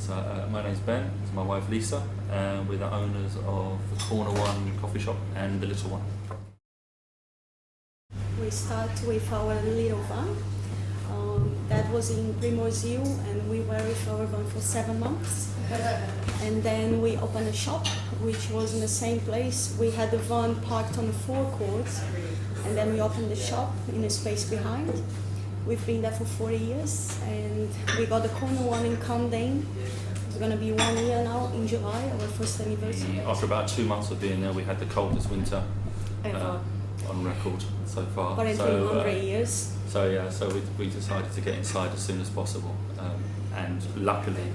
So my name's Ben, it's my wife Lisa, and we're the owners of the Corner One coffee shop and the Little One. We start with our little van. That was in Primrose, and we were with our van for 7 months. And then we opened a shop, which was in the same place. We had the van parked on the forecourt, and then we opened the shop in a space behind. We've been there for 40 years, and we got the Corner One in Camden. It's going to be 1 year now in July, our first anniversary. After about 2 months of being there, we had the coldest winter Ever. On record so far. But in 100 years. So we decided to get inside as soon as possible, and luckily,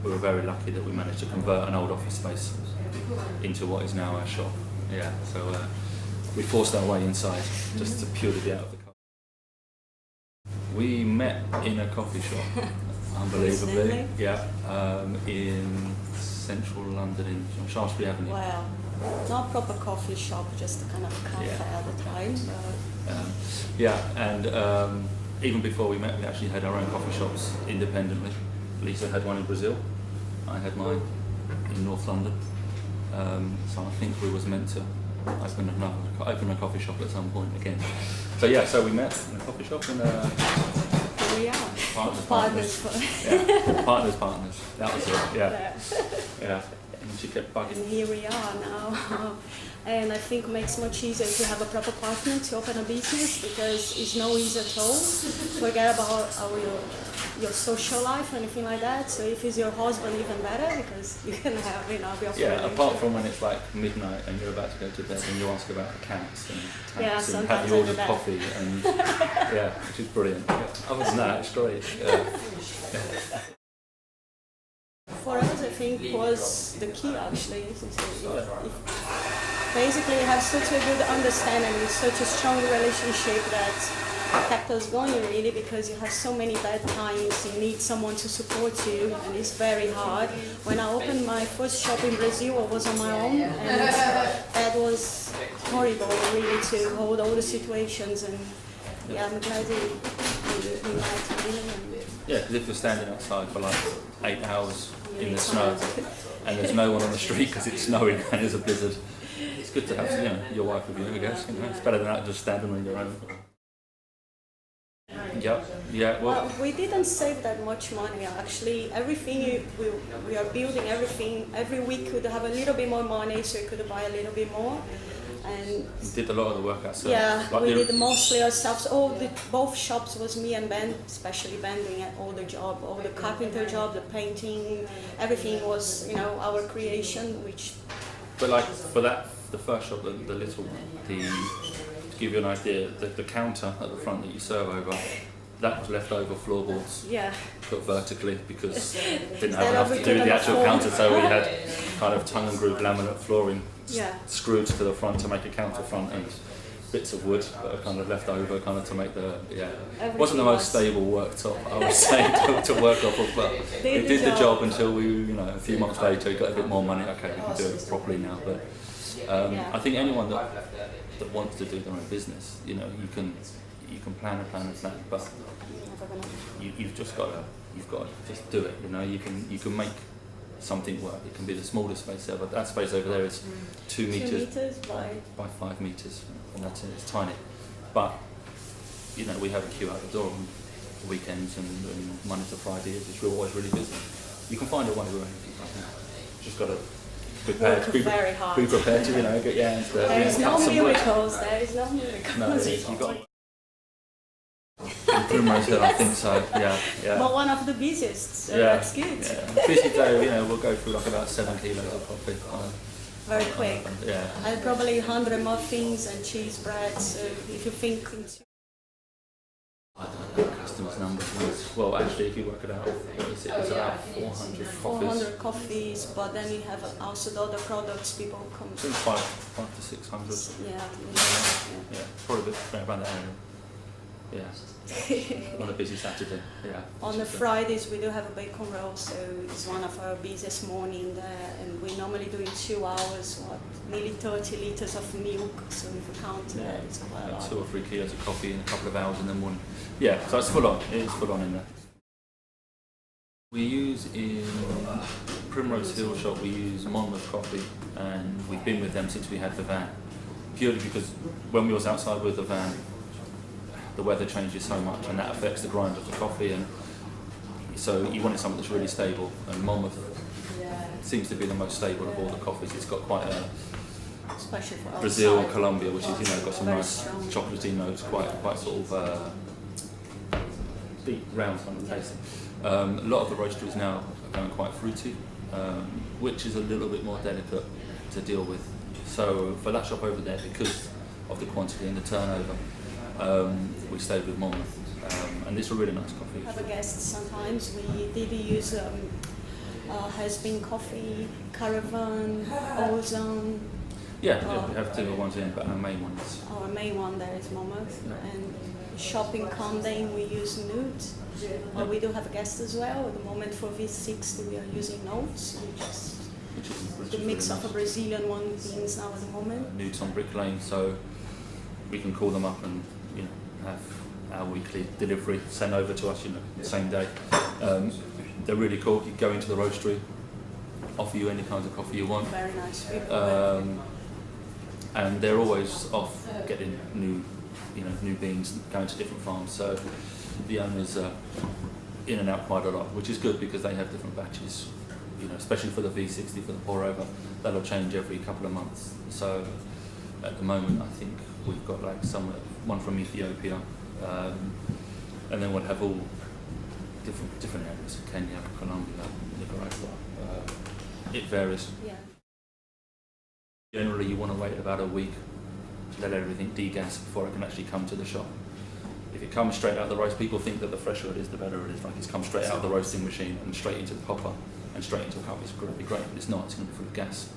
we were very lucky that we managed to convert an old office space into what is now our shop. Yeah, so we forced our way inside just to purely be out of the cold. We met in a coffee shop, unbelievably, yeah, in central London in Shaftesbury Avenue. Wow. Not a proper coffee shop, just a kind of cafe at the time. And even before we met, we actually had our own coffee shops independently. Lisa had one in Brazil, I had mine in North London. So I think we was meant to open a coffee shop at some point again. So we met in a coffee shop and Here we are. Partners. Yeah, partners. That was it. Yeah. And she kept bugging. And here we are now. And I think it makes it much easier to have a proper partner to open a business, because it's no easy at all. Forget about your social life or anything like that. So if it's your husband, even better, because you can have, your yeah, apart from when it's like midnight and you're about to go to bed and you ask about accounts and tax and have you ordered coffee and which is brilliant. Yeah. Other than that, it's great. For us, I think was the key actually. Basically, you have such a good understanding, such a strong relationship that kept us going really, because you have so many bad times, you need someone to support you, and it's very hard. When I opened my first shop in Brazil, I was on my own, and that was horrible really, to hold all the situations, and I'm glad we met really. Yeah, because if you're standing outside for like 8 hours in the snow and there's no one on the street because it's snowing and there's a blizzard, it's good to have your wife with you, I guess. It's better than that just standing on your own. Yeah. Well, we didn't save that much money actually. Everything we are building, everything every week could have a little bit more money, so you could buy a little bit more. And we did a lot of the work ourselves. Yeah, we did mostly ourselves. Both shops was me and Ben, especially Ben doing all the job, all the carpenter job, the painting, everything was our creation. But like for the first shop, the little one, to give you an idea, the counter at the front that you serve over, that was leftover floorboards put vertically because didn't have enough to do with the actual counter, so we had kind of tongue and groove laminate flooring screwed to the front to make a counter front, and bits of wood that are kind of left over kind of to make the It wasn't the most stable worktop, I would say, to work off of, but it did the job until we, a few months later got a bit more money. Okay, we can do it properly now. But I think anyone that wants to do their own business, you can plan, but you've got to just do it. You can make something work. It can be the smallest space ever. That space over there is 2 meters by 5 meters, and that's it. It's tiny, but we have a queue out the door on weekends and Monday to Friday. We're always really busy. You can find a way around it. Just got to be prepared to get your hands dirty. There is no miracles. There is no miracles. No, you've got. Primrose, I think so. Yeah. But one of the busiest, so that's good. Yeah. Busy day, we'll go through like about 7 kilos of coffee. Very quick. Yeah. And probably 100 muffins and cheese bread. So if you think. I don't know customers' numbers. Well, actually, if you work it out, it's about 400 coffees. 400 coffees, but then you have also the other products people come. I think 500 to 600. Yeah. Probably around that area. Yeah. On a busy Saturday. Yeah. On the Fridays we do have a bacon roll, so it's one of our busiest morning there, and we normally do in 2 hours, nearly 30 litres of milk. So if you count that, it's quite a lot. 2 or 3 kilos of coffee in a couple of hours in the morning. Yeah, so it's full on. It is full on in there. We use in Primrose Hill shop, we use Monmouth coffee, and we've been with them since we had the van. Purely because when we was outside with the van, the weather changes so much and that affects the grind of the coffee, and so you wanted something that's really stable, and Monmouth seems to be the most stable of all the coffees. It's got quite a especially for Brazil, outside. Colombia, which is, you know, got some Very nice strong. chocolatey notes, quite sort of deep, round kind of taste. A lot of the roasteries now are going quite fruity, which is a little bit more delicate to deal with. So for that shop over there, because of the quantity and the turnover, we stayed with Monmouth, and it's a really nice coffee. Have a guest sometimes. We did use has been coffee, Caravan, Ozone. Yeah, we have two ones in, but our main one is. Our main one there is Monmouth, Yeah. and shop in Camden we use Nude. We do have a guest as well. At the moment for V60 we are using Notes, which is the mix of a Brazilian one beans now at the moment. Nudes on Brick Lane, so we can call them up and, you know, have our weekly delivery sent over to us, you know, the same day. They're really cool. You go into the roastery, offer you any kinds of coffee you want. Very nice people. And they're always off getting new beans, going to different farms. So the owners are in and out quite a lot, which is good because they have different batches. You know, especially for the V60, for the pour over, that'll change every couple of months. So at the moment, I think we've got like one from Ethiopia, and then we'll have all different areas: Kenya, Colombia, Nicaragua. It varies. Yeah. Generally, you want to wait about a week to let everything degas before it can actually come to the shop. If it comes straight out of the roast, people think that the fresher it is, the better it is. Like it's come straight out of the roasting machine and straight into the hopper and straight into a cup. It's going to be great, but it's not. It's going to be full of gas,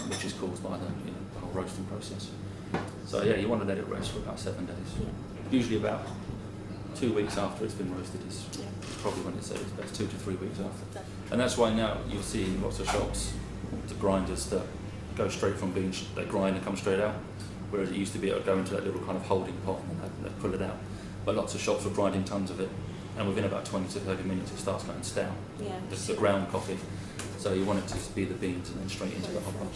which is caused by the whole roasting process. So yeah, you want to let it rest for about 7 days. Yeah. Usually about 2 weeks after it's been roasted is Yeah. probably when it's at its best, 2 to 3 weeks after. Definitely. And that's why now you'll see in lots of shops the grinders that go straight from beans, they grind and come straight out, whereas it used to be it would go into that little kind of holding pot and they'd pull it out. But lots of shops were grinding tons of it, and within about 20 to 30 minutes it starts going stale. Yeah. The ground coffee. So you want it to be the beans and then straight into the hopper.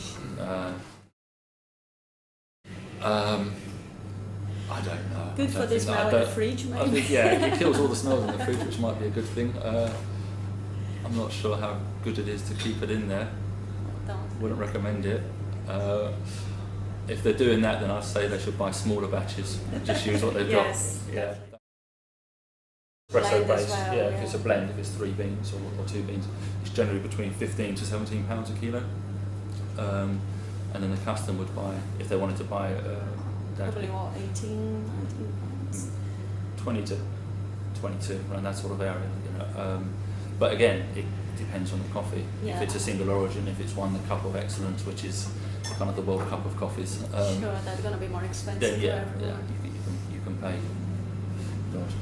I don't know. Good for the smell in the fridge, maybe. I think, yeah, it kills all the smells in the fridge, which might be a good thing. I'm not sure how good it is to keep it in there. Wouldn't recommend it. If they're doing that, then I'd say they should buy smaller batches and just use what they've Yes, got. Yeah. definitely. Espresso Blend as based, well, yeah. If yeah. it's a blend, if it's 3 beans or 2 beans, it's generally between 15 to 17 pounds a kilo. And then the custom would buy, if they wanted to buy, Probably what, 18, 19 pounds. 20 to 22, around that sort of area, you know. But again, it depends on the coffee. Yeah. If it's a single origin, if it's won the Cup of Excellence, which is kind of the World Cup of coffees. Sure, that's going to be more expensive Then for yeah, everyone. you can pay. God,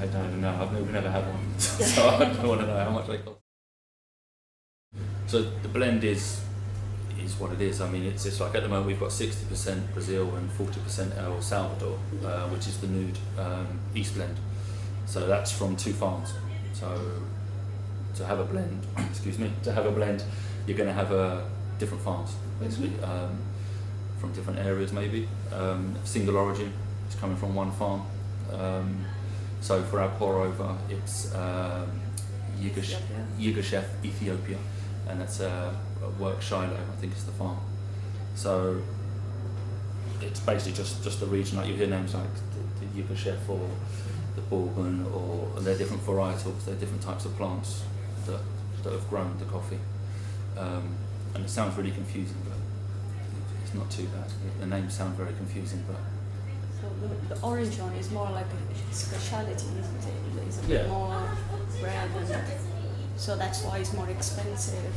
I don't even know. We've never had one, so I don't want to know how much they cost. So the blend is what it is. I mean, it's like at the moment we've got 60% Brazil and 40% El Salvador, which is the Nude East blend. So that's from 2 farms. So to have a blend, you're going to have different farms basically, from different areas maybe. Single origin, it's coming from 1 farm. So for our pour over, it's Yigashef, Ethiopia, and that's Work Shiloh, I think is the farm. So it's basically just the region, like you hear names like the Yigashef or the Bourbon, or they're different varietals, they're different types of plants that have grown the coffee. And it sounds really confusing, but it's not too bad. The names sound very confusing, but So the orange one is more like a speciality, isn't it? It's a bit Yeah. more rare than, so that's why it's more expensive.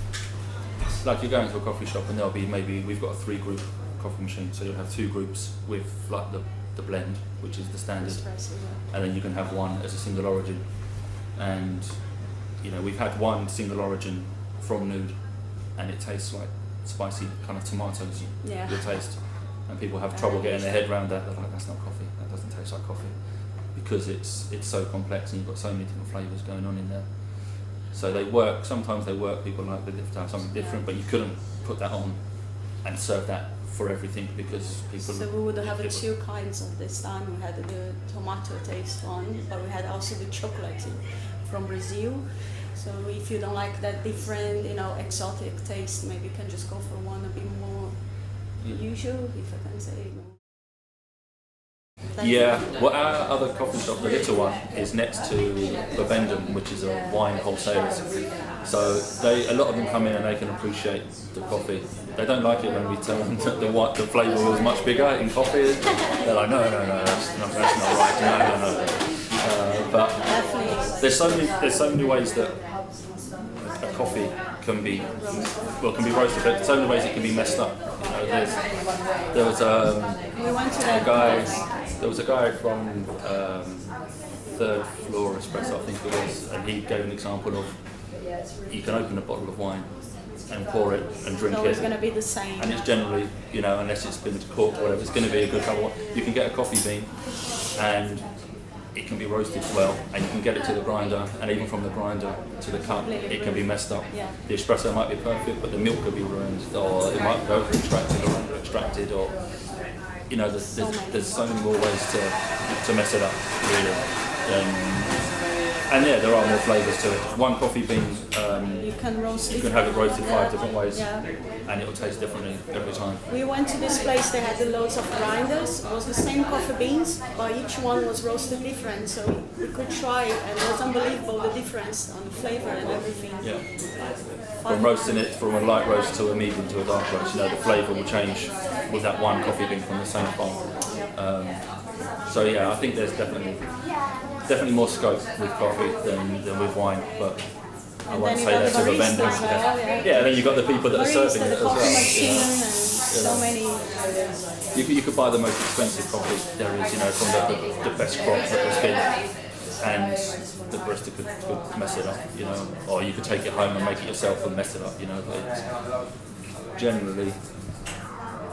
like you go into a coffee shop and there'll be we've got a 3-group coffee machine, so you'll have 2 groups with like the blend, which is the standard, Espresso, yeah. and then you can have one as a single origin. And you know, we've had one single origin from Nude, and it tastes like spicy kind of tomatoes. Yeah. The taste, and people have trouble getting their head around that. They're like, that's not coffee. That doesn't taste like coffee. because it's so complex and you've got so many different flavours going on in there. So they work. Sometimes they work. People like they have to have something different, but you couldn't put that on and serve that for everything because people. So we would have two kinds of this time. We had the tomato taste one, but we had also the chocolate from Brazil. So if you don't like that different, exotic taste, maybe you can just go for one a bit more usual, if I can say. Yeah, well, our other coffee shop, the little one, is next to Camden, which is a wine wholesaler. So a lot of them come in and they can appreciate the coffee. They don't like it when we tell them that the flavour was much bigger in coffee. They're like, no, that's not right. No. But there's so many ways that a coffee can be roasted, but so many ways it can be messed up. There was a guy from Third Floor Espresso, I think it was, and he gave an example of you can open a bottle of wine and pour it and drink it. It's going to be the same. And it's generally, unless it's been corked or whatever, it's going to be a good cup of wine. You can get a coffee bean and it can be roasted well, and you can get it to the grinder, and even from the grinder to the cup, it can be messed up. Yeah. The espresso might be perfect, but the milk could be ruined, or it might go extracted, or there's so many more ways to mess it up, really. And yeah, there are more flavours to it. One coffee bean, you can roast. You can have it roasted 5 different ways, and it will taste differently every time. We went to this place. They had loads of grinders. It was the same coffee beans, but each one was roasted different. So we could try, and it was unbelievable the difference on the flavour and everything. Yeah. From roasting it from a light roast to a medium to a dark roast, the flavour will change with that one coffee bean from the same farm. So yeah, I think there's definitely more scope with coffee than with wine, but I won't say that to the vendors. Yeah, then you've got the people that are serving it as well. So many. You could buy the most expensive coffee there is, from the best crop that there's been, and the barista could mess it up, or you could take it home and make it yourself and mess it up, But generally,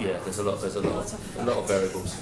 yeah, there's a lot of variables.